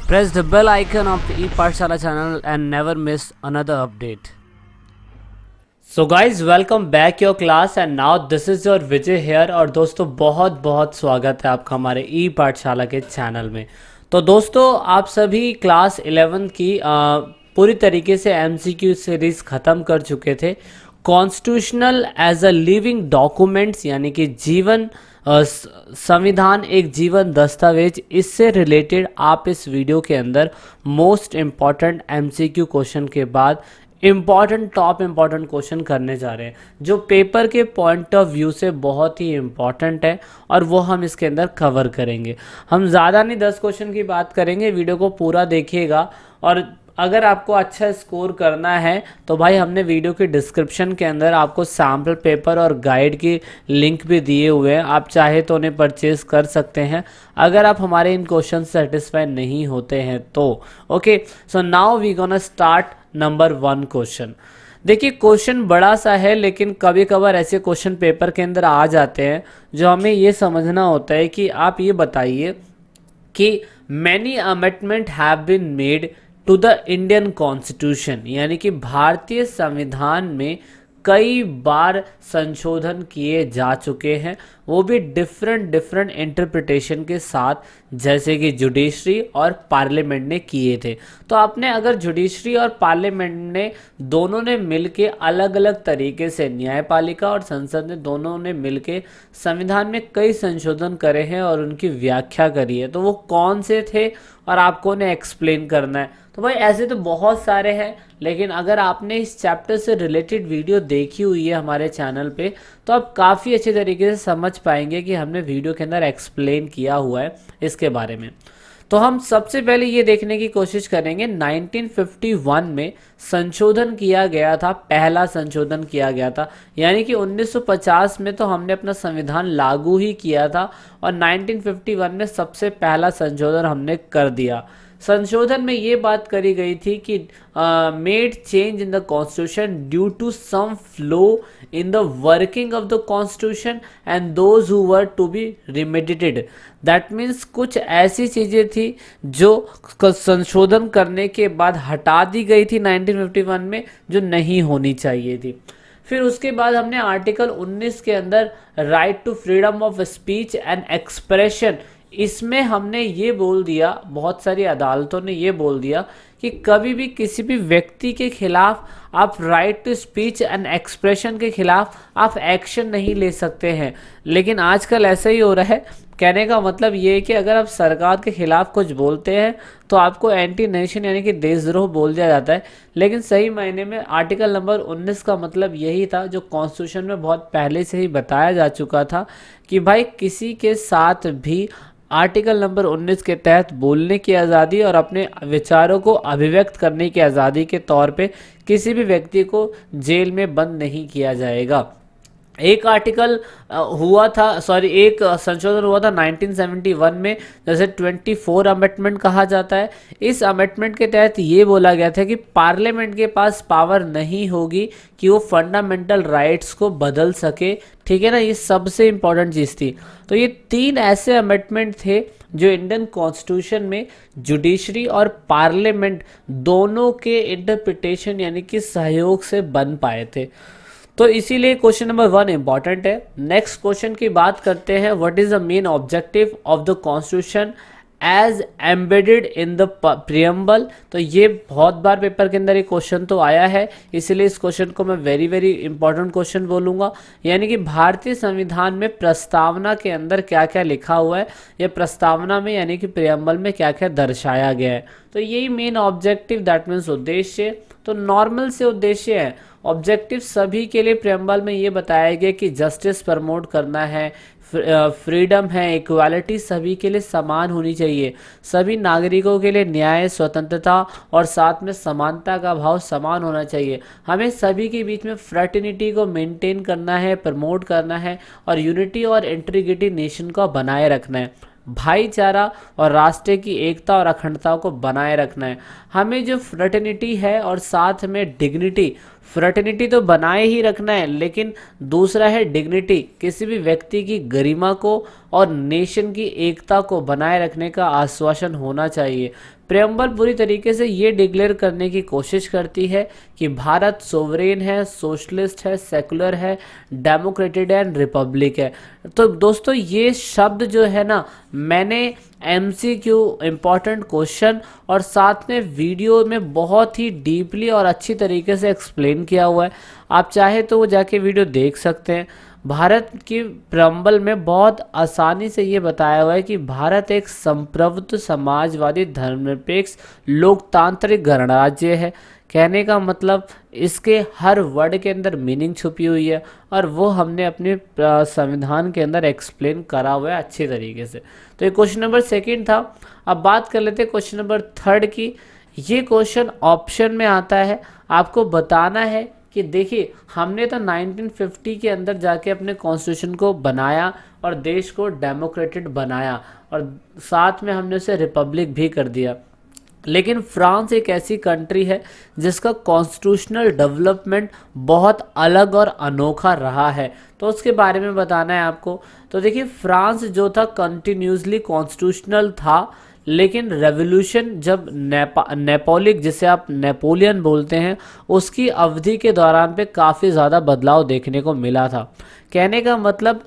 Press the bell icon of the ePathshala channel and never miss another update. So guys, welcome back your class and now this is your Vijay here। और दोस्तों बहुत बहुत स्वागत है आपका हमारे ई पाठशाला के चैनल में। तो दोस्तों आप सभी क्लास 11 की पूरी तरीके से MCQ सीरीज़ ख़त्म कर चुके थे। Constitutional as a living documents यानी कि जीवन संविधान एक जीवन दस्तावेज, इससे रिलेटेड आप इस वीडियो के अंदर मोस्ट इम्पॉर्टेंट MCQ क्वेश्चन के बाद टॉप इम्पॉर्टेंट क्वेश्चन करने जा रहे हैं जो पेपर के पॉइंट ऑफ व्यू से बहुत ही इम्पॉर्टेंट है और वो हम इसके अंदर कवर करेंगे। हम ज़्यादा नहीं 10 क्वेश्चन की बात करेंगे, वीडियो को पूरा देखिएगा। और अगर आपको अच्छा स्कोर करना है तो भाई हमने वीडियो के डिस्क्रिप्शन के अंदर आपको सैम्पल पेपर और गाइड की लिंक भी दिए हुए हैं, आप चाहे तो उन्हें परचेज कर सकते हैं अगर आप हमारे इन क्वेश्चन सेटिस्फाई नहीं होते हैं तो। Okay, so now we gonna start number 1 question. देखिए क्वेश्चन बड़ा सा है लेकिन कभी कभार ऐसे क्वेश्चन पेपर के अंदर आ जाते हैं जो हमें ये समझना होता है कि आप ये बताइए कि many amendment have been made to the Indian constitution, यानी कि भारतीय संविधान में कई बार संशोधन किए जा चुके हैं, वो भी डिफरेंट इंटरप्रिटेशन के साथ, जैसे कि जुडिशरी और पार्लियामेंट ने किए थे। तो आपने अगर जुडिशरी और पार्लियामेंट ने दोनों ने मिलके अलग अलग तरीके से, न्यायपालिका और संसद ने दोनों ने मिलके संविधान में कई संशोधन करे हैं और उनकी व्याख्या करी है, तो वो कौन से थे और आपको उन्हें एक्सप्लेन करना है। तो भाई ऐसे तो बहुत सारे हैं, लेकिन अगर आपने इस चैप्टर से रिलेटेड वीडियो देखी हुई है हमारे चैनल पे तो आप काफ़ी अच्छे तरीके से समझ पाएंगे कि हमने वीडियो के अंदर एक्सप्लेन किया हुआ है इसके बारे में। तो हम सबसे पहले ये देखने की कोशिश करेंगे 1951 में संशोधन किया गया था, पहला संशोधन किया गया था, यानी कि 1950 में तो हमने अपना संविधान लागू ही किया था और 1951 में सबसे पहला संशोधन हमने कर दिया। संशोधन में ये बात करी गई थी कि made change in the constitution due to some flow in the working of the constitution and those who were to be remedied. That means कुछ ऐसी चीज़ें थी जो संशोधन करने के बाद हटा दी गई थी 1951 में, जो नहीं होनी चाहिए थी। फिर उसके बाद हमने आर्टिकल 19 के अंदर right to freedom of speech and expression, इसमें हमने ये बोल दिया, बहुत सारी अदालतों ने ये बोल दिया कि कभी भी किसी भी व्यक्ति के खिलाफ आप right to speech and expression के खिलाफ आप एक्शन नहीं ले सकते हैं। लेकिन आजकल ऐसा ही हो रहा है। कहने का मतलब ये है कि अगर आप सरकार के खिलाफ कुछ बोलते हैं तो आपको एंटी नेशन यानी कि देशद्रोह बोल दिया जाता है, लेकिन सही मायने में आर्टिकल नंबर 19 का मतलब यही था जो कॉन्स्टिट्यूशन में बहुत पहले से ही बताया जा चुका था कि भाई किसी के साथ भी आर्टिकल नंबर 19 के तहत बोलने की आज़ादी और अपने विचारों को अभिव्यक्त करने की आज़ादी के तौर पे किसी भी व्यक्ति को जेल में बंद नहीं किया जाएगा। एक आर्टिकल हुआ था, एक संशोधन हुआ था 1971 में, जैसे 24 अमेंडमेंट कहा जाता है। इस अमेंडमेंट के तहत ये बोला गया था कि पार्लियामेंट के पास पावर नहीं होगी कि वो फंडामेंटल राइट्स को बदल सके, ठीक है ना। ये सबसे इम्पॉर्टेंट चीज़ थी। तो ये 3 ऐसे अमेंडमेंट थे जो इंडियन कॉन्स्टिट्यूशन में जुडिशरी और पार्लियामेंट दोनों के इंटरप्रिटेशन यानी कि सहयोग से बन पाए थे। तो इसीलिए क्वेश्चन नंबर 1 इंपॉर्टेंट है। नेक्स्ट क्वेश्चन की बात करते हैं, what is the main objective of the constitution as embedded in the preamble. तो ये बहुत बार पेपर के अंदर ये क्वेश्चन तो आया है, इसलिए इस क्वेश्चन को मैं वेरी इंपॉर्टेंट क्वेश्चन बोलूँगा। यानी कि भारतीय संविधान में प्रस्तावना के अंदर क्या क्या लिखा हुआ है, या प्रस्तावना में यानी कि प्रियम्बल में क्या क्या दर्शाया गया है। तो यही मेन ऑब्जेक्टिव, दैट मीन्स उद्देश्य। तो नॉर्मल से उद्देश्य है, ऑब्जेक्टिव सभी के लिए प्रियम्बल में ये बताया गया कि जस्टिस प्रमोट करना है, फ्रीडम है, इक्वालिटी सभी के लिए समान होनी चाहिए, सभी नागरिकों के लिए न्याय, स्वतंत्रता और साथ में समानता का भाव समान होना चाहिए। हमें सभी के बीच में फ्रेटर्निटी को मेंटेन करना है, प्रमोट करना है और यूनिटी और इंटीग्रिटी नेशन को बनाए रखना है। भाईचारा और राष्ट्र की एकता और अखंडता को बनाए रखना है। हमें जो फ्रेटर्निटी है और साथ में डिग्निटी, फ्रेटर्निटी तो बनाए ही रखना है, लेकिन दूसरा है डिग्निटी, किसी भी व्यक्ति की गरिमा को और नेशन की एकता को बनाए रखने का आश्वासन होना चाहिए। प्रेम्बल पूरी तरीके से ये डिक्लेयर करने की कोशिश करती है कि भारत सोवरेन है, सोशलिस्ट है, सेकुलर है, डेमोक्रेटेड एंड रिपब्लिक है। तो दोस्तों ये शब्द जो है ना, मैंने MCQ इम्पॉर्टेंट क्वेश्चन और साथ में वीडियो में बहुत ही डीपली और अच्छी तरीके से एक्सप्लेन किया हुआ है। आप चाहे तो वो जाके वीडियो देख सकते हैं। भारत की प्रेम्बल में बहुत आसानी से ये बताया हुआ है कि भारत एक संप्रभुत्व समाजवादी धर्मनिरपेक्ष लोकतांत्रिक गणराज्य है। कहने का मतलब इसके हर वर्ड के अंदर मीनिंग छुपी हुई है और वो हमने अपने संविधान के अंदर एक्सप्लेन करा हुआ है अच्छे तरीके से। तो ये क्वेश्चन नंबर 2 था। अब बात कर लेते हैं क्वेश्चन नंबर 3 की। ये क्वेश्चन ऑप्शन में आता है, आपको बताना है कि देखिए हमने तो 1950 के अंदर जाके अपने कॉन्स्टिट्यूशन को बनाया और देश को डेमोक्रेटेड बनाया और साथ में हमने उसे रिपब्लिक भी कर दिया, लेकिन फ्रांस एक ऐसी कंट्री है जिसका कॉन्स्टिट्यूशनल डेवलपमेंट बहुत अलग और अनोखा रहा है। तो उसके बारे में बताना है आपको। तो देखिए फ्रांस जो था कंटिन्यूसली कॉन्स्टिट्यूशनल था, लेकिन रेवोल्यूशन जब नेपोलिक, जिसे आप नेपोलियन बोलते हैं, उसकी अवधि के दौरान पे काफ़ी ज़्यादा बदलाव देखने को मिला था। कहने का मतलब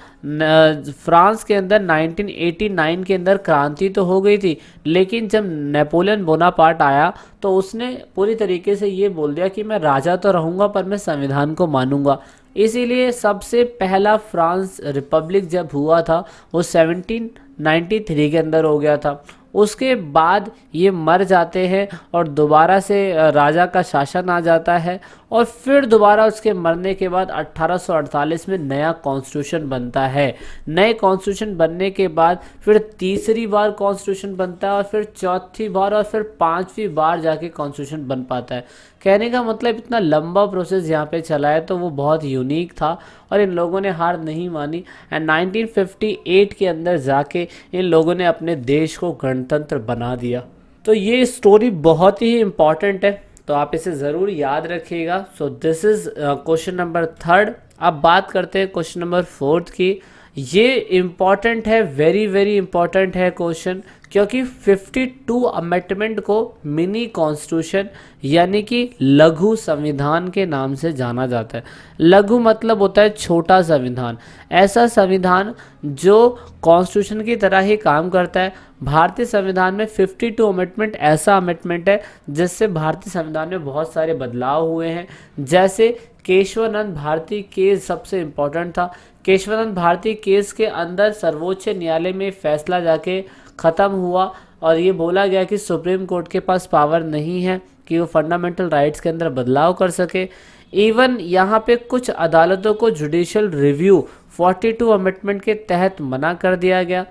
फ्रांस के अंदर 1989 के अंदर क्रांति तो हो गई थी, लेकिन जब नेपोलियन बोनापार्ट आया तो उसने पूरी तरीके से ये बोल दिया कि मैं राजा तो रहूँगा पर मैं संविधान को मानूंगा। इसीलिए सबसे पहला फ्रांस रिपब्लिक जब हुआ था वो 1793 के अंदर हो गया था। उसके बाद ये मर जाते हैं और दोबारा से राजा का शासन आ जाता है और फिर दोबारा उसके मरने के बाद 1848 में नया कॉन्स्टिट्यूशन बनता है। नए कॉन्स्टिट्यूशन बनने के बाद फिर तीसरी बार कॉन्स्टिट्यूशन बनता है और फिर चौथी बार और फिर 5वीं बार जाके कॉन्स्टिट्यूशन बन पाता है। कहने का मतलब इतना लंबा प्रोसेस यहाँ पे चला है, तो वो बहुत यूनिक था और इन लोगों ने हार नहीं मानी एंड 1958 के अंदर जाके इन लोगों ने अपने देश को गणतंत्र बना दिया। तो ये स्टोरी बहुत ही इम्पॉर्टेंट है, तो आप इसे ज़रूर याद रखिएगा। So this is question number 3। अब बात करते हैं क्वेश्चन नंबर 4 की। ये इम्पॉर्टेंट है, वेरी वेरी इम्पॉर्टेंट है क्वेश्चन, क्योंकि 52 अमेंडमेंट को मिनी कॉन्स्टिट्यूशन यानी कि लघु संविधान के नाम से जाना जाता है। लघु मतलब होता है छोटा संविधान, ऐसा संविधान जो कॉन्स्टिट्यूशन की तरह ही काम करता है। भारतीय संविधान में 52 अमेंडमेंट ऐसा अमेंडमेंट है जिससे भारतीय संविधान में बहुत सारे बदलाव हुए हैं। जैसे केशवानंद भारती केस सबसे इम्पोर्टेंट था। केशवानंद भारती केस के अंदर सर्वोच्च न्यायालय में फैसला जाके ख़त्म हुआ और ये बोला गया कि सुप्रीम कोर्ट के पास पावर नहीं है कि वो फंडामेंटल राइट्स के अंदर बदलाव कर सके। इवन यहाँ पे कुछ अदालतों को जुडिशियल रिव्यू 42 अमेंडमेंट के तहत मना कर दिया गया।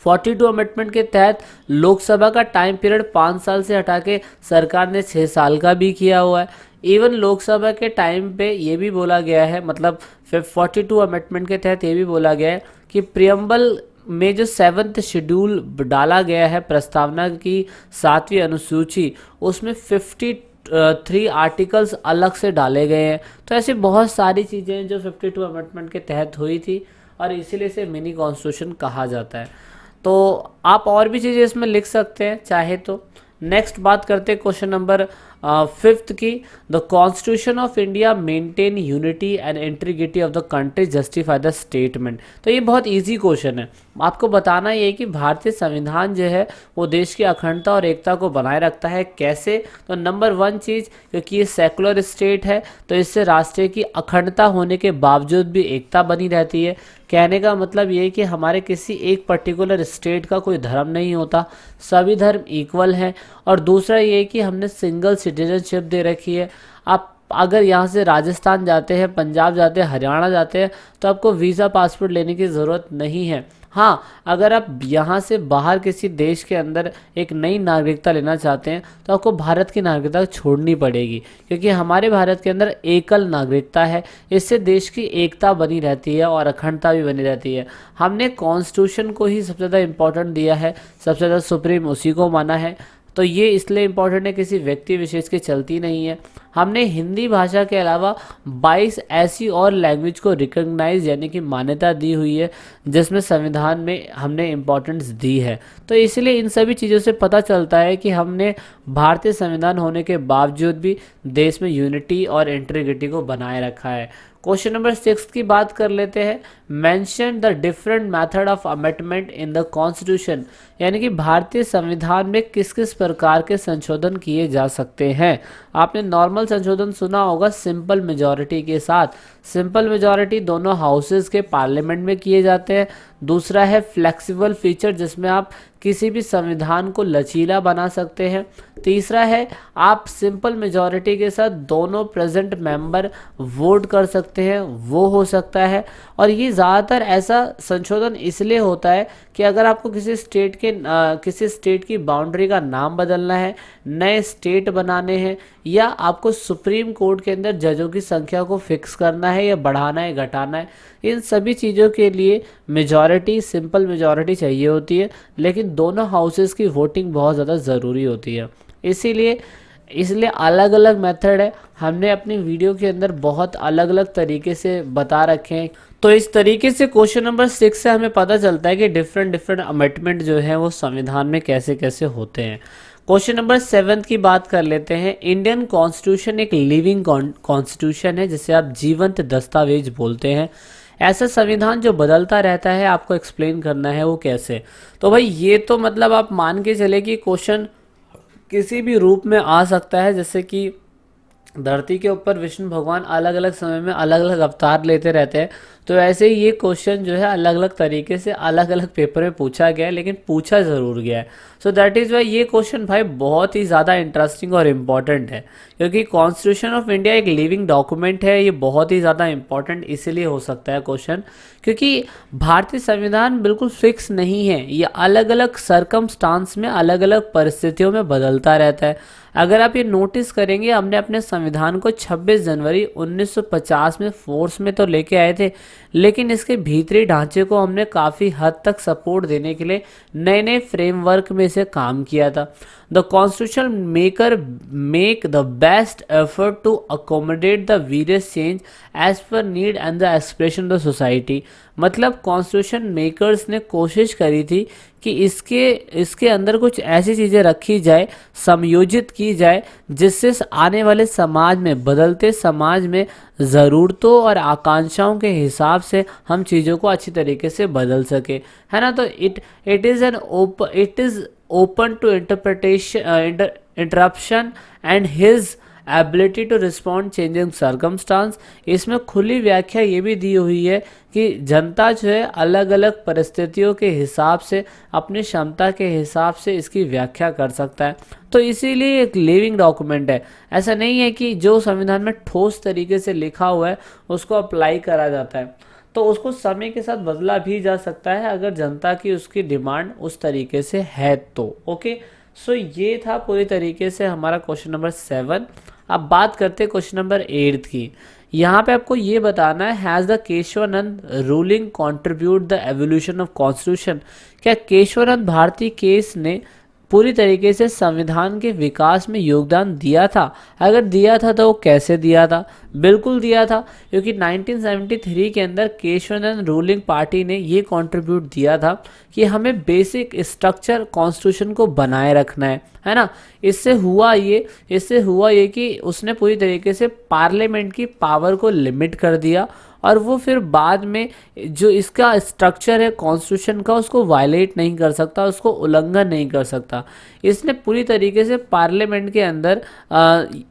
42 अमेंडमेंट के तहत लोकसभा का टाइम पीरियड 5 साल से हटा के सरकार ने 6 साल का भी किया हुआ है। इवन लोकसभा के टाइम पे ये भी बोला गया है, मतलब 42 अमेंडमेंट के तहत ये भी बोला गया है कि प्रियम्बल में जो 7th शेड्यूल डाला गया है, प्रस्तावना की 7वीं अनुसूची, उसमें 53 आर्टिकल्स अलग से डाले गए हैं। तो ऐसी बहुत सारी चीज़ें हैं जो 52 अमेंडमेंट के तहत हुई थी और इसीलिए इसे मिनी कॉन्स्टिट्यूशन कहा जाता है। तो आप और भी चीज़ें इसमें लिख सकते हैं चाहे तो। नेक्स्ट बात करते हैं क्वेश्चन नंबर 5 की। The constitution of India maintain unity and integrity of the country justify the statement. तो ये बहुत इजी क्वेश्चन है। आपको बताना ये है कि भारतीय संविधान जो है वो देश की अखंडता और एकता को बनाए रखता है। कैसे? तो नंबर 1 चीज़, क्योंकि ये सेकुलर स्टेट है तो इससे राष्ट्र की अखंडता होने के बावजूद भी एकता बनी रहती है। कहने का मतलब ये है कि हमारे किसी एक पर्टिकुलर स्टेट का कोई धर्म नहीं होता, सभी धर्म इक्वल हैं। और दूसरा ये कि हमने सिंगल सिटीजनशिप दे रखी है। आप अगर यहाँ से राजस्थान जाते हैं, पंजाब जाते हैं, हरियाणा जाते हैं तो आपको वीज़ा पासपोर्ट लेने की ज़रूरत नहीं है। हाँ, अगर आप यहाँ से बाहर किसी देश के अंदर एक नई नागरिकता लेना चाहते हैं तो आपको भारत की नागरिकता छोड़नी पड़ेगी, क्योंकि हमारे भारत के अंदर एकल नागरिकता है। इससे देश की एकता बनी रहती है और अखंडता भी बनी रहती है। हमने कॉन्स्टिट्यूशन को ही सबसे ज़्यादा इम्पोर्टेंट दिया है, सबसे ज़्यादा सुप्रीम उसी को माना है। तो ये इसलिए इम्पोर्टेंट है, किसी व्यक्ति विशेष की चलती नहीं है। हमने हिंदी भाषा के अलावा 22 ऐसी और लैंग्वेज को रिकॉग्नाइज यानी कि मान्यता दी हुई है जिसमें संविधान में हमने इम्पोर्टेंस दी है। तो इसलिए इन सभी चीज़ों से पता चलता है कि हमने भारतीय संविधान होने के बावजूद भी देश में यूनिटी और इंटीग्रिटी को बनाए रखा है। क्वेश्चन नंबर 6 की बात कर लेते हैं। Mention the different method of amendment in the constitution, यानी कि भारतीय संविधान में किस किस प्रकार के संशोधन किए जा सकते हैं। आपने नॉर्मल संशोधन सुना होगा सिंपल मेजॉरिटी के साथ। सिंपल मेजॉरिटी दोनों हाउसेस के पार्लियामेंट में किए जाते हैं। दूसरा है फ्लेक्सिबल फीचर, जिसमें आप किसी भी संविधान को लचीला बना सकते हैं। तीसरा है आप सिंपल मेजॉरिटी के साथ दोनों प्रेजेंट मेंबर वोट कर सकते हैं, वो हो सकता है। और ये ज़्यादातर ऐसा संशोधन इसलिए होता है कि अगर आपको किसी स्टेट की बाउंड्री का नाम बदलना है, नए स्टेट बनाने हैं, या आपको सुप्रीम कोर्ट के अंदर जजों की संख्या को फिक्स करना है या बढ़ाना है घटाना है, इन सभी चीज़ों के लिए मेजॉरिटी सिंपल मेजॉरिटी चाहिए होती है। लेकिन दोनों हाउसेस की वोटिंग बहुत ज़्यादा ज़रूरी होती है। इसलिए अलग अलग मेथड है। हमने अपनी वीडियो के अंदर बहुत अलग अलग तरीके से बता रखे हैं। तो इस तरीके से क्वेश्चन नंबर 6 से हमें पता चलता है कि डिफरेंट अमेंडमेंट जो है वो संविधान में कैसे कैसे होते हैं। क्वेश्चन नंबर 7 की बात कर लेते हैं। इंडियन कॉन्स्टिट्यूशन एक लिविंग कॉन्स्टिट्यूशन है, जिसे आप जीवंत दस्तावेज बोलते हैं। ऐसा संविधान जो बदलता रहता है, आपको एक्सप्लेन करना है वो कैसे। तो भाई ये तो मतलब आप मान के चले कि क्वेश्चन किसी भी रूप में आ सकता है। जैसे कि धरती के ऊपर विष्णु भगवान अलग अलग समय में अलग अलग अवतार लेते रहते हैं, तो ऐसे ही ये क्वेश्चन जो है अलग अलग तरीके से अलग अलग पेपर में पूछा गया है, लेकिन पूछा ज़रूर गया है। सो दैट इज़ वाई ये क्वेश्चन भाई बहुत ही ज़्यादा इंटरेस्टिंग और इम्पॉर्टेंट है, क्योंकि कॉन्स्टिट्यूशन ऑफ इंडिया एक लिविंग डॉक्यूमेंट है। ये बहुत ही ज़्यादा इंपॉर्टेंट इसलिए हो सकता है क्वेश्चन, क्योंकि भारतीय संविधान बिल्कुल फिक्स नहीं है। ये अलग अलग सरकमस्टांस में अलग अलग परिस्थितियों में बदलता रहता है। अगर आप ये नोटिस करेंगे, हमने अपने संविधान को 26 जनवरी 1950 में फोर्स में तो लेके आए थे, लेकिन इसके भीतरी ढांचे को हमने काफ़ी हद तक सपोर्ट देने के लिए नए नए फ्रेमवर्क में से काम किया था। The constitution maker make the best effort to accommodate the various change as per need and the expression of the society. मतलब कॉन्स्टिट्यूशन मेकर्स ने कोशिश करी थी कि इसके अंदर कुछ ऐसी चीज़ें रखी जाए, समयोजित की जाए, जिससे आने वाले समाज में, बदलते समाज में ज़रूरतों और आकांक्षाओं के हिसाब से हम चीज़ों को अच्छी तरीके से बदल सके, है ना। तो it is open to interruption and his ability to respond changing circumstance. इसमें खुली व्याख्या ये भी दी हुई है कि जनता जो है अलग अलग परिस्थितियों के हिसाब से, अपनी क्षमता के हिसाब से इसकी व्याख्या कर सकता है। तो इसीलिए एक लिविंग डॉक्यूमेंट है। ऐसा नहीं है कि जो संविधान में ठोस तरीके से लिखा हुआ है उसको अप्लाई करा जाता है, तो उसको समय के साथ बदला भी जा सकता है अगर जनता की उसकी डिमांड उस तरीके से है तो। ओके, सो ये था पूरी तरीके से हमारा क्वेश्चन नंबर 7। अब बात करते हैं क्वेश्चन नंबर 8 की। यहाँ पे आपको ये बताना है, has the Keshavananda ruling contribute the evolution of constitution. क्या केशवानंद भारती केस ने पूरी तरीके से संविधान के विकास में योगदान दिया था? अगर दिया था तो वो कैसे दिया था? बिल्कुल दिया था, क्योंकि 1973 के अंदर केशवानंद रूलिंग पार्टी ने ये कंट्रीब्यूट दिया था कि हमें बेसिक स्ट्रक्चर कॉन्स्टिट्यूशन को बनाए रखना है ना। इससे हुआ ये कि उसने पूरी तरीके से पार्लियामेंट की पावर को लिमिट कर दिया, और वो फिर बाद में जो इसका स्ट्रक्चर है कॉन्स्टिट्यूशन का, उसको वायलेट नहीं कर सकता, उसको उल्लंघन नहीं कर सकता। इसने पूरी तरीके से पार्लियामेंट के अंदर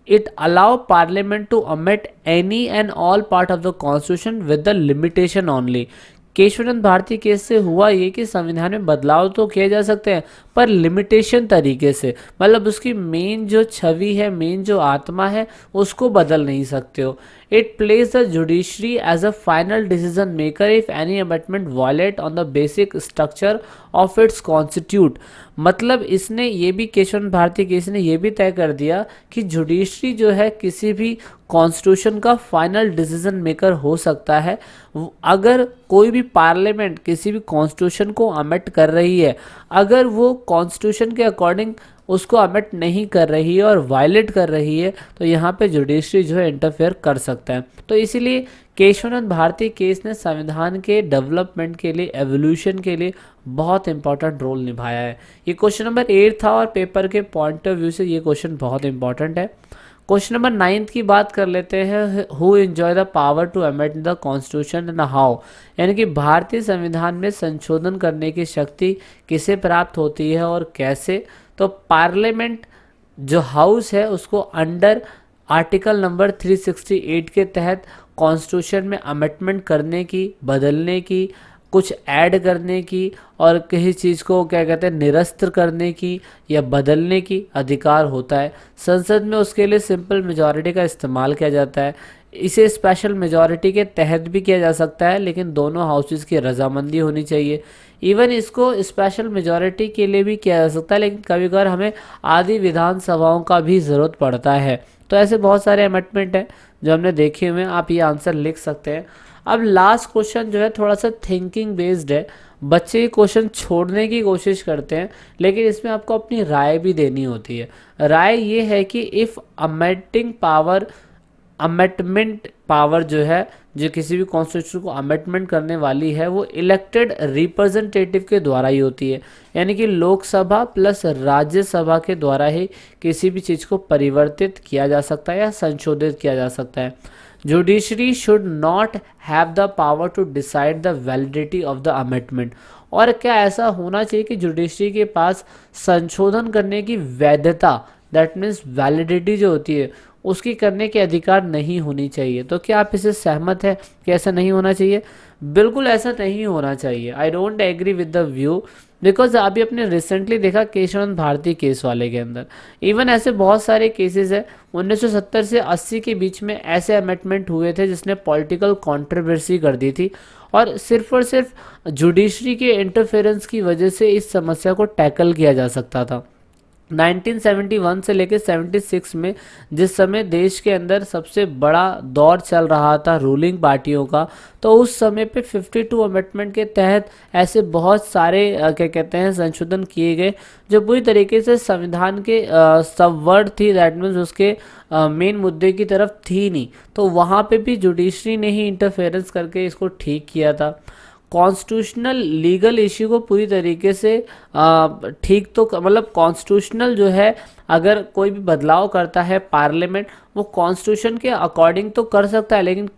it allow parliament to amend any and all part of the constitution with the limitation only. Keshavananda Bharati case से हुआ ये कि संविधान में बदलाव तो किए जा सकते हैं, पर लिमिटेशन तरीके से, मतलब उसकी मेन जो छवि है, मेन जो आत्मा है, उसको बदल नहीं सकते हो। It place the judiciary as a final decision maker if any amendment violate on the basic structure of its constitute. मतलब इसने ये भी, केशवानंद भारती केस ने ये भी तय कर दिया कि जुडिशरी जो है किसी भी कॉन्स्टिट्यूशन का फाइनल डिसीजन मेकर हो सकता है अगर कोई भी पार्लियामेंट किसी भी कॉन्स्टिट्यूशन को अमेंड कर रही है, अगर वो कॉन्स्टिट्यूशन के अकॉर्डिंग उसको अमेंड नहीं कर रही है और वायलेट कर रही है, तो यहाँ पे जुडिशरी जो है इंटरफेयर कर सकता है। तो इसीलिए केशवनंद भारती केस ने संविधान के डेवलपमेंट के लिए, एवोल्यूशन के लिए बहुत इंपॉर्टेंट रोल निभाया है। ये क्वेश्चन नंबर 8 था और पेपर के पॉइंट ऑफ व्यू से ये क्वेश्चन बहुत इंपॉर्टेंट है। क्वेश्चन नंबर 9 की बात कर लेते हैं। Who enjoy the power to amend the constitution and how, यानी कि भारतीय संविधान में संशोधन करने की शक्ति किसे प्राप्त होती है और कैसे। तो पार्लियामेंट जो हाउस है उसको अंडर आर्टिकल नंबर 368 के तहत कॉन्स्टिट्यूशन में अमेंडमेंट करने की, बदलने की, कुछ ऐड करने की और किसी चीज़ को क्या कहते हैं निरस्त करने की या बदलने की अधिकार होता है। संसद में उसके लिए सिंपल मेजॉरिटी का इस्तेमाल किया जाता है। इसे स्पेशल मेजॉरिटी के तहत भी किया जा सकता है, लेकिन दोनों हाउसेस की रजामंदी होनी चाहिए। इवन इसको स्पेशल मेजॉरिटी के लिए भी किया जा सकता है, लेकिन कभी कभार हमें आधी विधानसभाओं का भी ज़रूरत पड़ता है। तो ऐसे बहुत सारे अमेंडमेंट हैं जो हमने देखे हुए हैं, आप ये आंसर लिख सकते हैं। अब लास्ट क्वेश्चन जो है थोड़ा सा थिंकिंग बेस्ड है। बच्चे क्वेश्चन छोड़ने की कोशिश करते हैं, लेकिन इसमें आपको अपनी राय भी देनी होती है। राय ये है कि इफ़ अमेंडमेंट पावर जो है, जो किसी भी कॉन्स्टिट्यूशन को अमेंडमेंट करने वाली है, वो इलेक्टेड रिप्रेजेंटेटिव के द्वारा ही होती है, यानी कि लोकसभा प्लस राज्यसभा के द्वारा ही किसी भी चीज़ को परिवर्तित किया जा सकता है या संशोधित किया जा सकता है। Judiciary should not have the power to decide the validity of the amendment. और क्या ऐसा होना चाहिए कि जुडिशरी के पास संशोधन करने की वैधता, दैट मीन्स वैलिडिटी जो होती है, उसकी करने के अधिकार नहीं होनी चाहिए। तो क्या आप इससे सहमत है कि ऐसा नहीं होना चाहिए? बिल्कुल ऐसा नहीं होना चाहिए। I don't agree with the view, because अभी अपने रिसेंटली देखा केशवनंद भारती केस वाले के अंदर, इवन ऐसे बहुत सारे केसेस है 1970 से 80 के बीच में ऐसे अमेंडमेंट हुए थे जिसने पॉलिटिकल कंट्रोवर्सी कर दी थी, और सिर्फ जुडिशरी के इंटरफेरेंस की वजह से इस समस्या को टैकल किया जा सकता था। 1971 से लेकर 76 में जिस समय देश के अंदर सबसे बड़ा दौर चल रहा था रूलिंग पार्टियों का, तो उस समय पे 52 अमेंडमेंट के तहत ऐसे बहुत सारे क्या कहते हैं संशोधन किए गए जो पूरी तरीके से संविधान के सबवर्ड थी, दैट मीन्स उसके मेन मुद्दे की तरफ थी नहीं। तो वहाँ पे भी जुडिशरी ने ही इंटरफेरेंस करके इसको ठीक किया था। कॉन्स्टिट्यूशनल लीगल इश्यू को पूरी तरीके से ठीक तो मतलब कॉन्स्टिट्यूशनल जो है, अगर कोई भी बदलाव करता है पार्लियामेंट, वो कॉन्स्टिट्यूशन के अकॉर्डिंग तो कर सकता है, लेकिन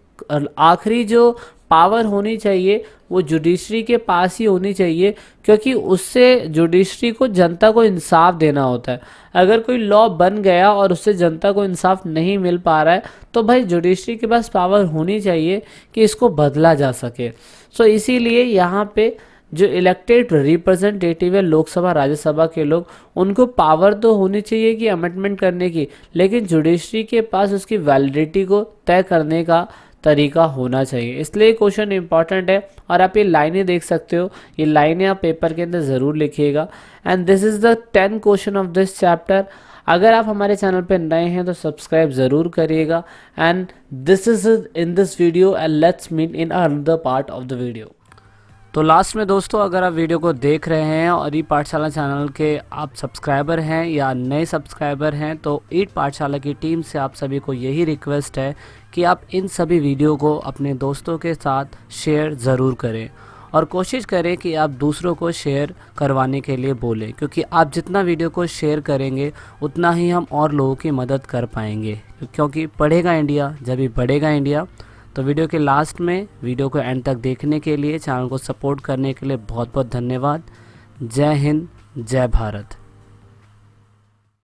आखिरी जो पावर होनी चाहिए वो जुडिशरी के पास ही होनी चाहिए, क्योंकि उससे जुडिशरी को जनता को इंसाफ देना होता है। अगर कोई लॉ बन गया और उससे जनता को इंसाफ नहीं मिल पा रहा है, तो भाई जुडिशरी के पास पावर होनी चाहिए कि इसको बदला जा सके। सो इसीलिए यहाँ पे जो इलेक्टेड रिप्रेजेंटेटिव है लोकसभा राज्यसभा के लोग, उनको पावर तो होनी चाहिए कि अमेंडमेंट करने की, लेकिन जुडिशरी के पास उसकी वैलिडिटी को तय करने का तरीका होना चाहिए। इसलिए क्वेश्चन इंपॉर्टेंट है और आप ये लाइनें देख सकते हो, ये लाइनें आप पेपर के अंदर ज़रूर लिखिएगा। And this is the 10 question of this chapter. अगर आप हमारे चैनल पे नए हैं तो सब्सक्राइब ज़रूर करिएगा। And this is in this video and let's meet in another part of the video. तो लास्ट में दोस्तों, अगर आप वीडियो को देख रहे हैं और ई पाठशाला चैनल के आप सब्सक्राइबर हैं या नए सब्सक्राइबर हैं, तो ईट पाठशाला की टीम से आप सभी को यही रिक्वेस्ट है कि आप इन सभी वीडियो को अपने दोस्तों के साथ शेयर ज़रूर करें और कोशिश करें कि आप दूसरों को शेयर करवाने के लिए बोलें, क्योंकि आप जितना वीडियो को शेयर करेंगे उतना ही हम और लोगों की मदद कर पाएंगे, क्योंकि पढ़ेगा इंडिया जब भी बढ़ेगा इंडिया। तो वीडियो के लास्ट में वीडियो को एंड तक देखने के लिए, चैनल को सपोर्ट करने के लिए बहुत बहुत धन्यवाद। जय हिंद, जय भारत।